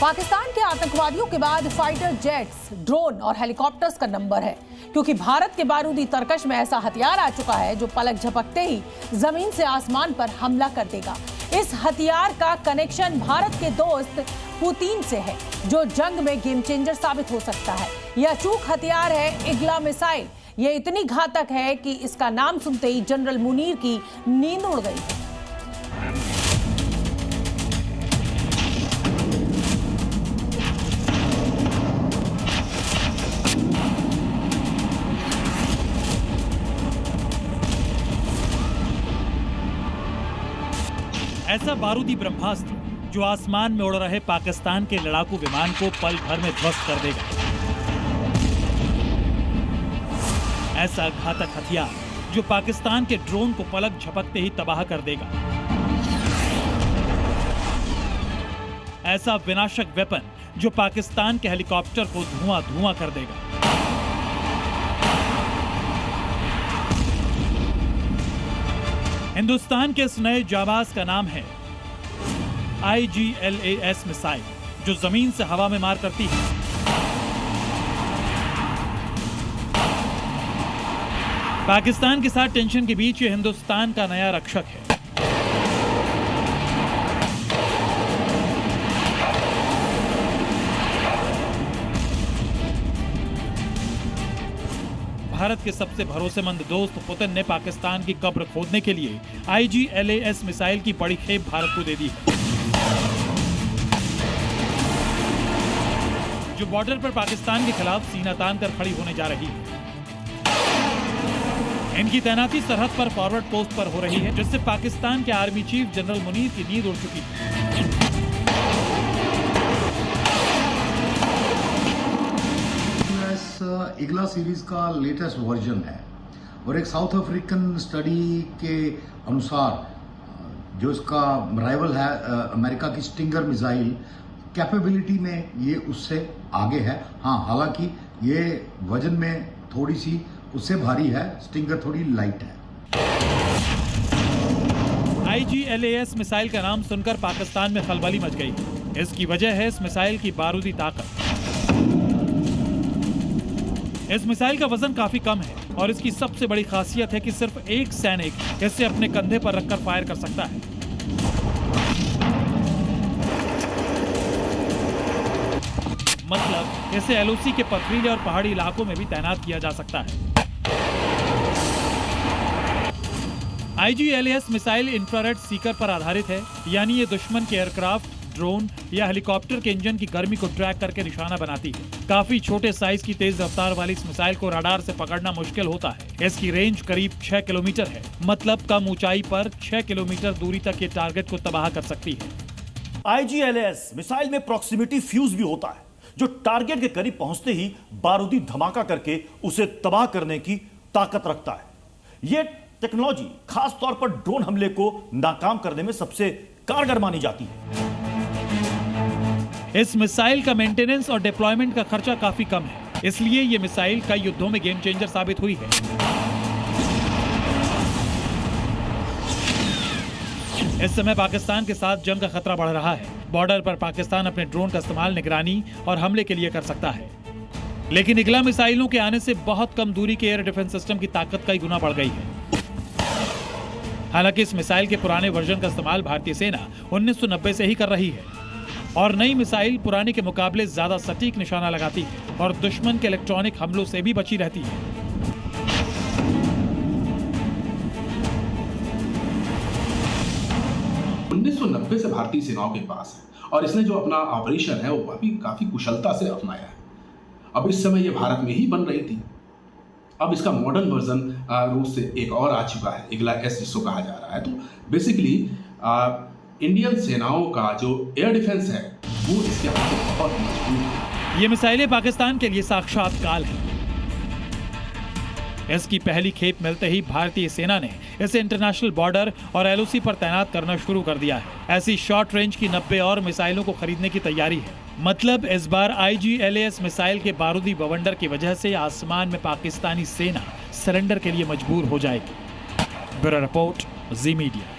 पाकिस्तान के आतंकवादियों के बाद फाइटर जेट्स, ड्रोन और हेलीकॉप्टर्स का नंबर है, क्योंकि भारत के बारूदी तरकश में ऐसा हथियार आ चुका है जो पलक झपकते ही जमीन से आसमान पर हमला कर देगा। इस हथियार का कनेक्शन भारत के दोस्त पुतिन से है, जो जंग में गेम चेंजर साबित हो सकता है। यह अचूक हथियार है इग्ला मिसाइल। यह इतनी घातक है कि इसका नाम सुनते ही जनरल मुनीर की नींद उड़ गई है। ऐसा बारूदी ब्रह्मास्त्र जो आसमान में उड़ रहे पाकिस्तान के लड़ाकू विमान को पल भर में ध्वस्त कर देगा। ऐसा घातक हथियार जो पाकिस्तान के ड्रोन को पलक झपकते ही तबाह कर देगा। ऐसा विनाशक वेपन जो पाकिस्तान के हेलीकॉप्टर को धुआं धुआं कर देगा। हिंदुस्तान के इस नए जाबाज का नाम है IGLAS मिसाइल, जो जमीन से हवा में मार करती है। पाकिस्तान के साथ टेंशन के बीच ये हिंदुस्तान का नया रक्षक है। भारत के सबसे भरोसेमंद दोस्त पुतिन ने पाकिस्तान की कब्र खोदने के लिए IGLAS मिसाइल की बड़ी खेप भारत को दे दी है, जो बॉर्डर पर पाकिस्तान के खिलाफ सीना तान कर खड़ी होने जा रही है। इनकी तैनाती सरहद पर फॉरवर्ड पोस्ट पर हो रही है, जिससे पाकिस्तान के आर्मी चीफ जनरल मुनीर की नींद उड़ चुकी है। इग्ला सीरीज का लेटेस्ट वर्जन है और एक साउथ अफ्रीकन स्टडी के अनुसार जो इसका राइवल है अमेरिका की स्टिंगर मिसाइल, कैपेबिलिटी में ये उससे आगे है। हाँ, हालांकि ये वजन में थोड़ी सी उससे भारी है, स्टिंगर थोड़ी लाइट है। IGLAS मिसाइल का नाम सुनकर पाकिस्तान में खलबली मच गई। इसकी वजह है इस मिसाइल की बारूदी ताकत। इस मिसाइल का वजन काफी कम है और इसकी सबसे बड़ी खासियत है कि सिर्फ एक सैनिक इसे अपने कंधे पर रखकर फायर कर सकता है। मतलब इसे LOC के पथरीले और पहाड़ी इलाकों में भी तैनात किया जा सकता है। IGLAS मिसाइल इंफ्रारेड सीकर पर आधारित है, यानी ये दुश्मन के एयरक्राफ्ट, ड्रोन या हेलीकॉप्टर के इंजन की गर्मी को ट्रैक करके निशाना बनाती है। काफी छोटे साइज की तेज रफ्तार वाली इस मिसाइल को रडार से पकड़ना मुश्किल होता है। इसकी रेंज करीब 6 किलोमीटर है, मतलब कम ऊंचाई पर 6 किलोमीटर दूरी तक ये टारगेट को तबाह कर सकती है। IGLAS मिसाइल में प्रॉक्सिमिटी फ्यूज भी होता है, जो टारगेट के करीब पहुंचते ही बारूदी धमाका करके उसे तबाह करने की ताकत रखता है। यह टेक्नोलॉजी खास तौर पर ड्रोन हमले को नाकाम करने में सबसे कारगर मानी जाती है। इस मिसाइल का मेंटेनेंस और डिप्लॉयमेंट का खर्चा काफी कम है, इसलिए ये मिसाइल कई युद्धों में गेम चेंजर साबित हुई है। इस समय पाकिस्तान के साथ जंग का खतरा बढ़ रहा है। बॉर्डर पर पाकिस्तान अपने ड्रोन का इस्तेमाल निगरानी और हमले के लिए कर सकता है, लेकिन इग्ला मिसाइलों के आने से बहुत कम दूरी के एयर डिफेंस सिस्टम की ताकत कई गुना बढ़ गई है। हालांकि इस मिसाइल के पुराने वर्जन का इस्तेमाल भारतीय सेना 1990 से ही कर रही है और नई मिसाइल पुराने के मुकाबले ज्यादा सटीक निशाना लगाती है और दुश्मन के इलेक्ट्रॉनिक हमलों से भी बची रहती है। (1990) से भारतीय सेनाओं के पास है और इसने जो अपना ऑपरेशन है वो भी काफी कुशलता से अपनाया है। अब इस समय ये भारत में ही बन रही थी। अब इसका मॉडर्न वर्जन रूस से एक और आ चुका है, इग्ला S जिसको कहा जा रहा है। तो बेसिकली इंडियन सेनाओं का जो एयर डिफेंस है वो इसके बहुत मजबूत है। ये मिसाइलें पाकिस्तान के लिए साक्षात काल है। इसकी पहली खेप मिलते ही भारतीय सेना ने इसे इंटरनेशनल बॉर्डर और LOC पर तैनात करना शुरू कर दिया है। ऐसी शॉर्ट रेंज की 90 और मिसाइलों को खरीदने की तैयारी है। मतलब इस बार IGLAS मिसाइल के बारूदी बवंडर की वजह से आसमान में पाकिस्तानी सेना सरेंडर के लिए मजबूर हो जाएगी। ब्यूरो रिपोर्ट, जी मीडिया।